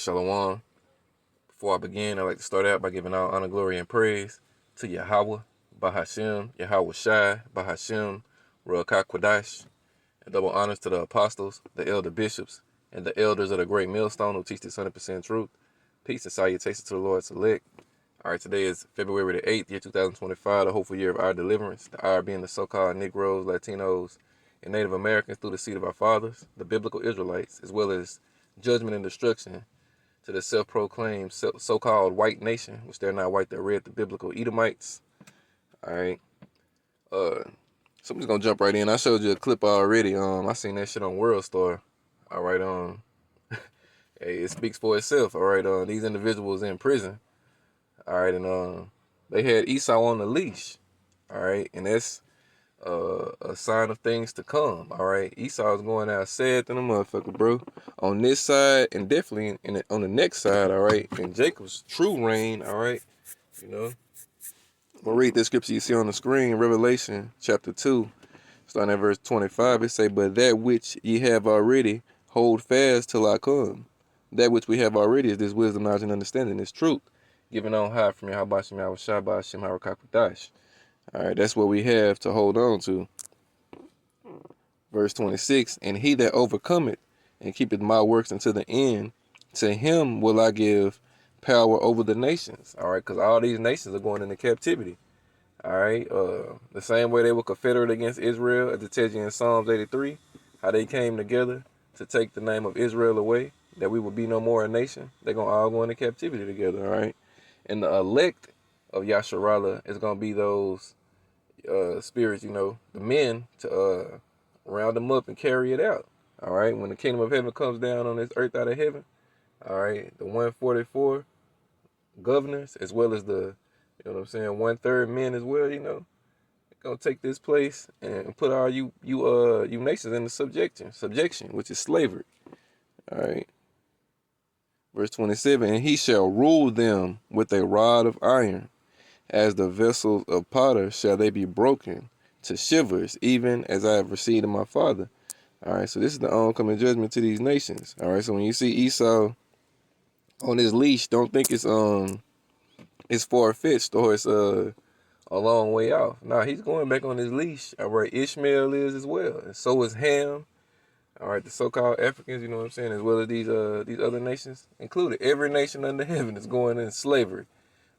Shalom. Before I begin, I'd like to start out by giving all honor, glory, and praise to Yahweh, Bahashem, Yahweh Shai, Bahashem, Ruach HaKodesh, and double honors to the apostles, the elder bishops, and the elders of the great millstone who teach this 100% truth. Peace and salutations to the Lord's elect. All right, today is February the 8th, year 2025, the hopeful year of our deliverance, the hour being the so-called Negroes, Latinos, and Native Americans through the seed of our fathers, the biblical Israelites, as well as judgment and destruction to the self-proclaimed so-called white nation, which they're not white, they're red, the biblical Edomites. All right. So I'm just gonna jump right in. I showed you a clip already. I seen that shit on World Star. All right. Hey, it speaks for itself. All right. These individuals in prison. All right, and they had Esau on the leash. All right, and that's a sign of things to come. All right, Esau's going out sad than a motherfucker, bro. On this side, and definitely on the next side. All right, in Jacob's true reign. All right, you know. I'm gonna read this scripture you see on the screen, Revelation chapter 2, starting at verse 25. It say, "But that which ye have already, hold fast till I come. That which we have already is this wisdom, knowledge, and understanding, this truth, given on high from Yahweh Shem Yahweh Shai Shem Harakakadash." All right, that's what we have to hold on to. Verse 26, "And he that overcometh and keepeth my works unto the end, to him will I give power over the nations." All right, because all these nations are going into captivity. All right, the same way they were confederate against Israel, as it tells you in Psalms 83, how they came together to take the name of Israel away, that we would be no more a nation. They're going to all go into captivity together, all right? And the elect of Yasharallah is going to be those spirits, the men, to round them up and carry it out, all right? When the kingdom of heaven comes down on this earth out of heaven, all right, the 144 governors, as well as the, 1/3 men as well, gonna take this place and put all you nations into subjection, which is slavery. All right. Verse 27, "And he shall rule them with a rod of iron, as the vessels of potter shall they be broken to shivers, even as I have received of my father." All right, so this is the oncoming judgment to these nations. All right, so when you see Esau on his leash, don't think it's far-fetched or it's a long way off. Nah, he's going back on his leash. All right, Ishmael is as well, and so is Ham. All right, the so-called Africans, you know what I'm saying, as well as these other nations, included. Every nation under heaven is going in slavery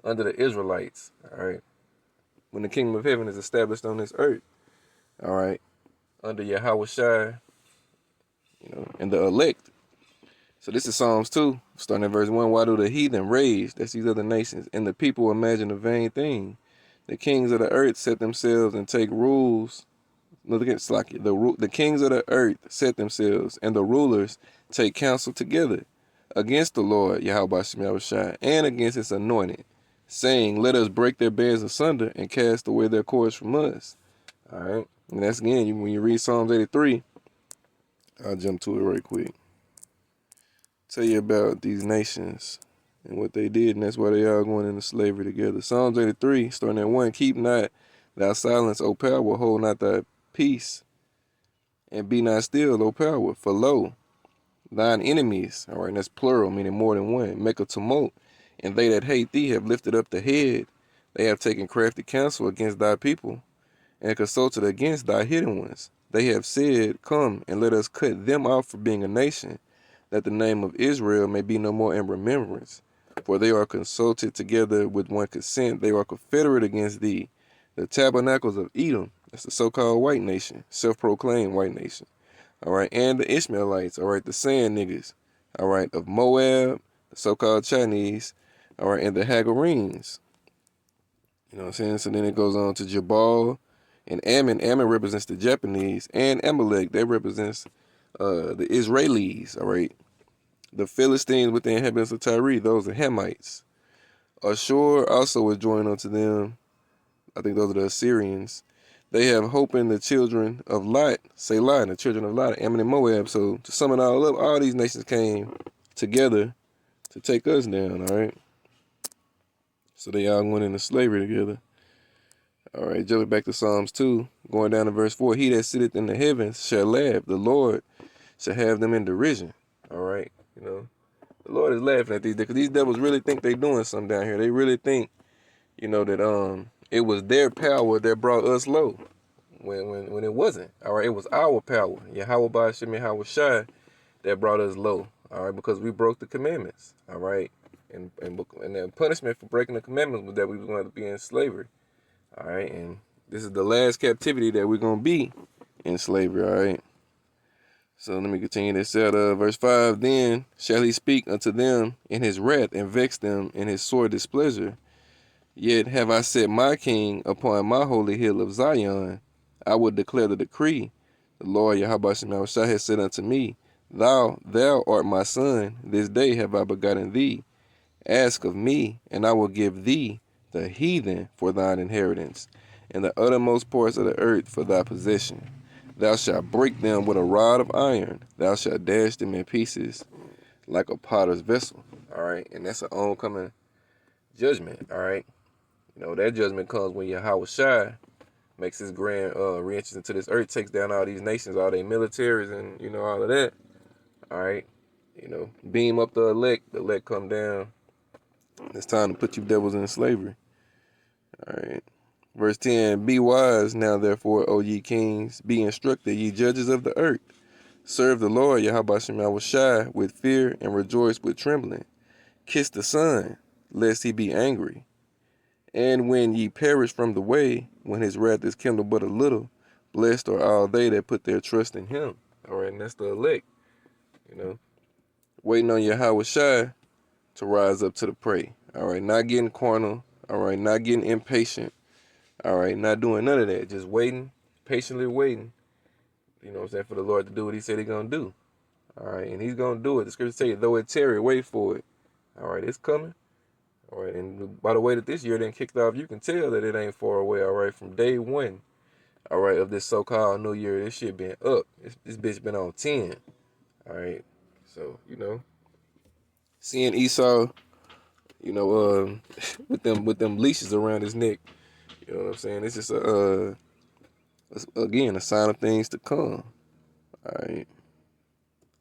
under the Israelites. All right, when the kingdom of heaven is established on this earth. All right, under Yahweh Shai, and the elect. So this is Psalms 2, starting at verse 1. "Why do the heathen rage?" That's these other nations. "And the people imagine a vain thing. The kings of the earth set themselves and take rules." Look at Slacky. The kings of the earth set themselves, and the rulers take counsel together against the Lord, Yahweh Shem Yahweh Shai, and against his anointed, saying, "Let us break their bands asunder and cast away their cords from us." All right. And that's again, when you read Psalms 83, I'll jump to it right quick. Tell you about these nations and what they did, and that's why they all going into slavery together. Psalms 83, starting at 1, "Keep not thy silence, O power, hold not thy peace, and be not still, O power. For lo, thine enemies," all right, and that's plural, meaning more than one, "make a tumult, and they that hate thee have lifted up the head. They have taken crafty counsel against thy people, and consulted against thy hidden ones. They have said, Come, and let us cut them off for being a nation, that the name of Israel may be no more in remembrance. For they are consulted together with one consent. They are confederate against thee. The tabernacles of Edom," that's the so-called white nation, self-proclaimed white nation. All right, "and the Ishmaelites," all right, the sand niggas, all right, "of Moab," the so-called Chinese, all right, "and the Hagarenes." You know what I'm saying? So then it goes on to Jabal and Ammon. Ammon represents the Japanese, and Amalek, that represents the Israelis, all right. "The Philistines with the inhabitants of Tyre, those are Hamites. Ashur also is joined unto them. I think those are the Assyrians. They have hope in the children of Lot, Selah, and the children of Lot, Ammon and Moab." So to sum it all up, all these nations came together to take us down, all right? So they all went into slavery together. All right, jumping back to Psalms 2, going down to verse 4. "He that sitteth in the heavens shall laugh. The Lord shall have them in derision." All right, The Lord is laughing at these, because these devils really think they doing something down here. They really think, that it was their power that brought us low, when it wasn't. All right, it was our power, Yahweh Ba'ashem Yahweh Shai, that brought us low. All right, because we broke the commandments. All right, and the punishment for breaking the commandments was that we was going to be in slavery. All right, and this is the last captivity that we're going to be in slavery. All right. So let me continue this out. Verse 5, then shall he speak unto them in his wrath, and vex them in his sore displeasure. Yet have I set my king upon my holy hill of Zion. I will declare the decree. The Lord Yahweh Shai has said unto me, Thou art my son. This day have I begotten thee. Ask of me, and I will give thee the heathen for thine inheritance, and the uttermost parts of the earth for thy possession. Thou shalt break them with a rod of iron. Thou shalt dash them in pieces like a potter's vessel. All right, and that's an oncoming judgment. All right, that judgment comes when Yahweh Shai makes his grand re-entrance into this earth, takes down all these nations, all their militaries, and all of that. All right, beam up the elect come down. It's time to put you devils in slavery. All right. Verse 10, be wise now, therefore, O ye kings, be instructed, ye judges of the earth. Serve the Lord, Yahweh Shai, Shai, with fear, and rejoice with trembling. Kiss the Son, lest he be angry. And when ye perish from the way, when his wrath is kindled but a little, blessed are all they that put their trust in him. All right, and that's the elect. Waiting on Yahweh Shai to rise up to the prey. All right, not getting carnal. All right, not getting impatient. All right, not doing none of that. Just waiting, patiently waiting. For the Lord to do what he said he's going to do. All right, and he's going to do it. The scripture say, though it tarry, wait for it. All right, it's coming. All right, and by the way that this year then kicked off, you can tell that it ain't far away. All right, from day one. All right, of this so-called new year, this shit been up. This bitch been on 10. All right, so, seeing Esau, with them leashes around his neck. You know what I'm saying? It's just again a sign of things to come. All right,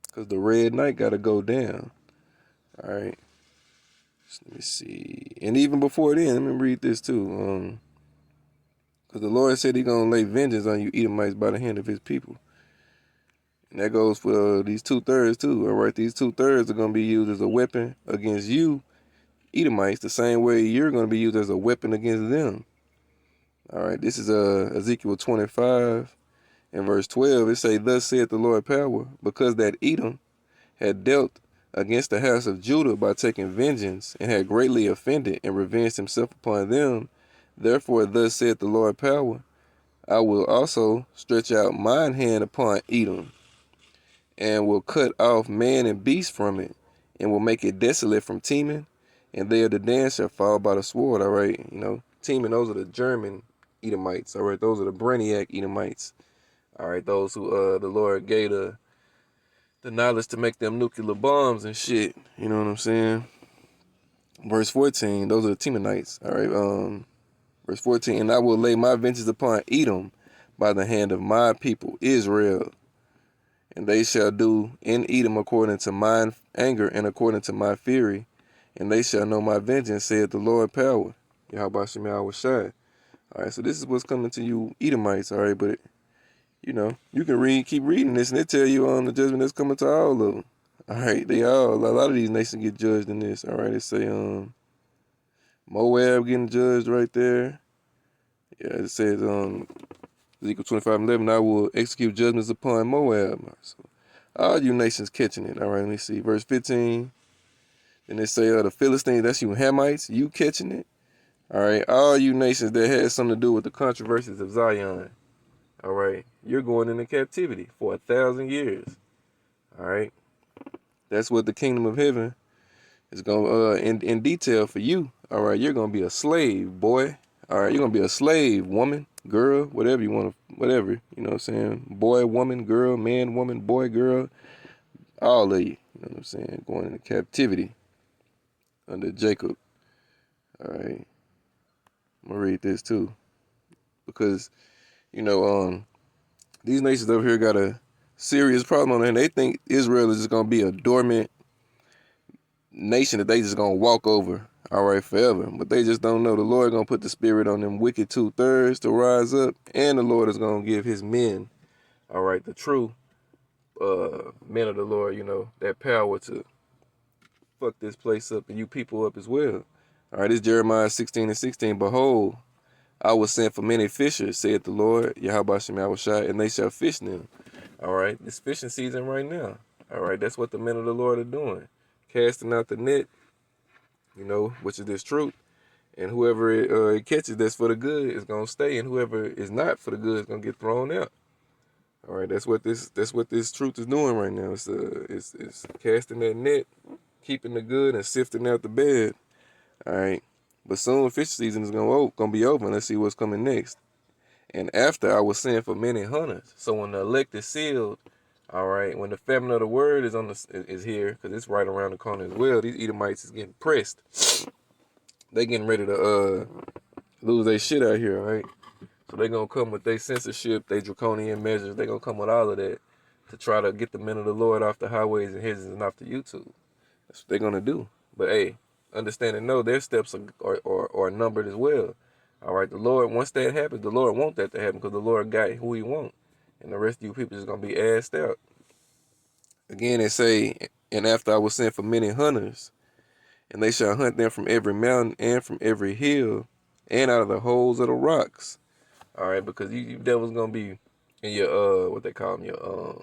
because the red night got to go down. All right, so let me see. And even before then, let me read this too. Because the Lord said He's gonna lay vengeance on you Edomites by the hand of His people, and that goes for these 2/3 too. All right, these 2/3 are gonna be used as a weapon against you Edomites, the same way you're gonna be used as a weapon against them. All right, this is Ezekiel 25 and verse 12. It say, thus saith the Lord power, because that Edom had dealt against the house of Judah by taking vengeance, and had greatly offended and revenged himself upon them. Therefore, thus saith the Lord power, I will also stretch out mine hand upon Edom, and will cut off man and beast from it, and will make it desolate from Teman, and they of the Dan shall fall by the sword. All right, Teman, those are the German Edomites. All right, those are the Brainiac Edomites. All right, those who the Lord gave the knowledge to make them nuclear bombs and shit. You know what I'm saying? Verse 14, those are the Temanites. All right, verse 14, and I will lay my vengeance upon Edom by the hand of my people Israel, and they shall do in Edom according to mine anger and according to my fury, and they shall know my vengeance, saith the Lord power. Yahweh Shem Yahweh Shai. All right, so this is what's coming to you Edomites. All right, but you can keep reading this, and they tell you on the judgment that's coming to all of them. All right, a lot of these nations get judged in this. All right, it say Moab getting judged right there. Yeah, it says Ezekiel 25:11, I will execute judgments upon Moab. So all you nations catching it. All right, let me see. Verse 15. Then they say the Philistines, that's you Hamites, you catching it. All right, all you nations that had something to do with the controversies of Zion. All right, you're going into captivity for 1,000 years. All right, that's what the kingdom of heaven is going in detail for you. All right, you're gonna be a slave, boy. All right, you're gonna be a slave, woman, girl, whatever you want to, whatever. You know what I'm saying? Boy, woman, girl, man, woman, boy, girl, all of you. You know what I'm saying? Going into captivity under Jacob. All right, I'm gonna read this too, because these nations over here got a serious problem on it, and they think Israel is just gonna be a dormant nation that they just gonna walk over, all right, forever. But they just don't know the Lord gonna put the spirit on them wicked 2/3 to rise up, and the Lord is gonna give his men, all right, the true men of the Lord, that power to fuck this place up and you people up as well. All right, it's Jeremiah 16:16. Behold, I will send for many fishers, saith the Lord, Yahweh Shem Yahushua, and they shall fish them. All right, it's fishing season right now. All right, that's what the men of the Lord are doing. Casting out the net, which is this truth. And whoever it catches that's for the good is going to stay. And whoever is not for the good is going to get thrown out. All right, that's what this truth is doing right now. It's casting that net, keeping the good and sifting out the bad. All right, but soon fish season is gonna be over. Let's see what's coming next. And after I was sent for many hunters. So when the elect is sealed, all right, when the famine of the word is here, because it's right around the corner as well. These Edomites is getting pressed. They getting ready to lose their shit out here, right? So they gonna come with their censorship, their draconian measures. They gonna come with all of that to try to get the men of the Lord off the highways and hedges and off the YouTube. That's what they're gonna do. But hey, understand and know their steps are numbered as well. All right, the Lord, once that happens, the Lord want that to happen because the Lord got who he want. And the rest of you people is going to be assed out. Again, they say, and after I was sent for many hunters, and they shall hunt them from every mountain and from every hill and out of the holes of the rocks. All right, because you devils going to be in your, what they call them, your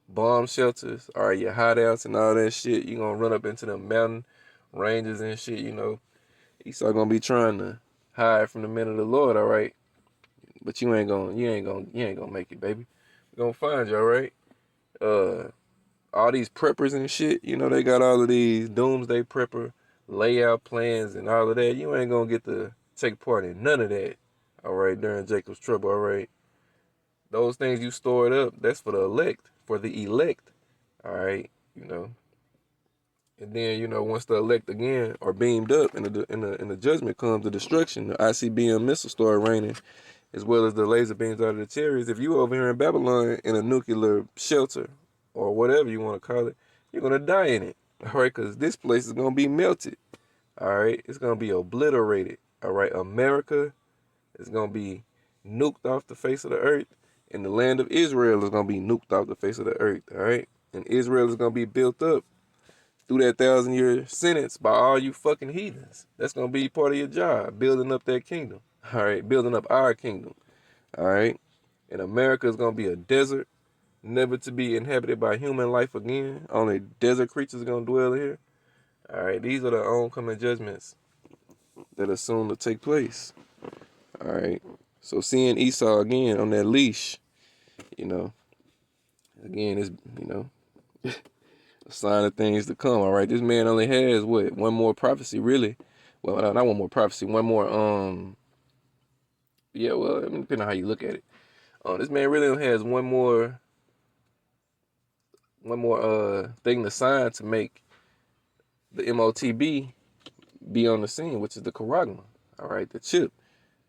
bomb shelters, all right, your hideouts and all that shit. You're going to run up into the mountain ranges and shit, Esau going to be trying to hide from the men of the Lord, all right? But you ain't gonna make it, baby. We're gonna find you, all right? All these preppers and shit, they got all of these doomsday prepper layout plans and all of that. You ain't gonna get to take part in none of that, all right, during Jacob's trouble, all right? Those things you stored up, that's for the elect, all right, And then, once the elect again are beamed up and the judgment comes, the destruction, the ICBM missiles start raining, as well as the laser beams out of the chariots. If you over here in Babylon in a nuclear shelter or whatever you want to call it, you're going to die in it, all right? Because this place is going to be melted, all right? It's going to be obliterated, all right? America is going to be nuked off the face of the earth, and the land of Israel is going to be nuked off the face of the earth, all right? And Israel is going to be built up through that 1,000-year sentence by all you fucking heathens. That's going to be part of your job, building up that kingdom. All right, building up our kingdom. All right. And America is going to be a desert, never to be inhabited by human life again. Only desert creatures are going to dwell here. All right, these are the oncoming judgments that are soon to take place. All right. So seeing Esau again on that leash, again, it's, a sign of things to come. All right. This man only has one more prophecy, really. Well, not one more prophecy, one more, yeah, well, depending on how you look at it. This man really only has one more thing to sign to make the MOTB be on the scene, which is the Charagma. All right, the chip.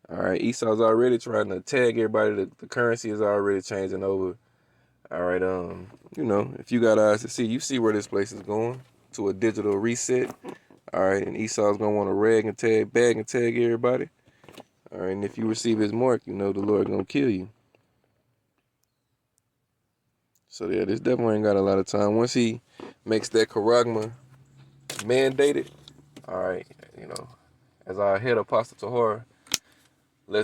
All right, Esau's already trying to tag everybody. The currency is already changing over. All right, if you got eyes to see, you see where this place is going, to a digital reset. All right, and Esau's gonna want to bag and tag everybody. All right, and if you receive his mark, the Lord gonna kill you. So yeah, this definitely ain't got a lot of time. Once he makes that Charagma mandated, all right, as our head apostle Tahor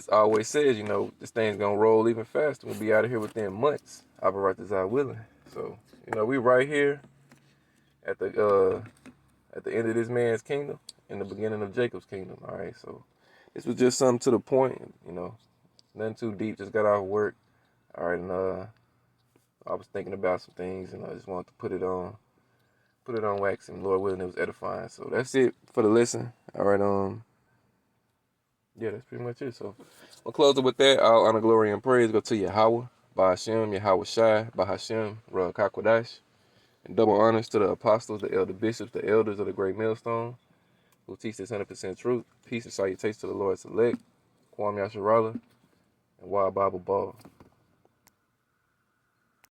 always says, this thing's gonna roll even faster. We'll be out of here within months. Abaratazai willing. So, we right here at the end of this man's kingdom, in the beginning of Jacob's kingdom. All right, so this was just something to the point, nothing too deep. Just got off work. All right, and I was thinking about some things, and I just wanted to put it on wax, and Lord willing, it was edifying. So that's it for the lesson. All right, yeah, that's pretty much it. So we'll close it with that. All honor, glory, and praise go to Yahweh, Bahashem, Yahweh Shai, Bahashem, Ruach HaKodesh, and double honors to the apostles, the elder bishops, the elders of the great millstone, who teach this 100% truth. Peace and salutations to the Lord's elect, Kwame Yasharala, and Wild Bible Ball.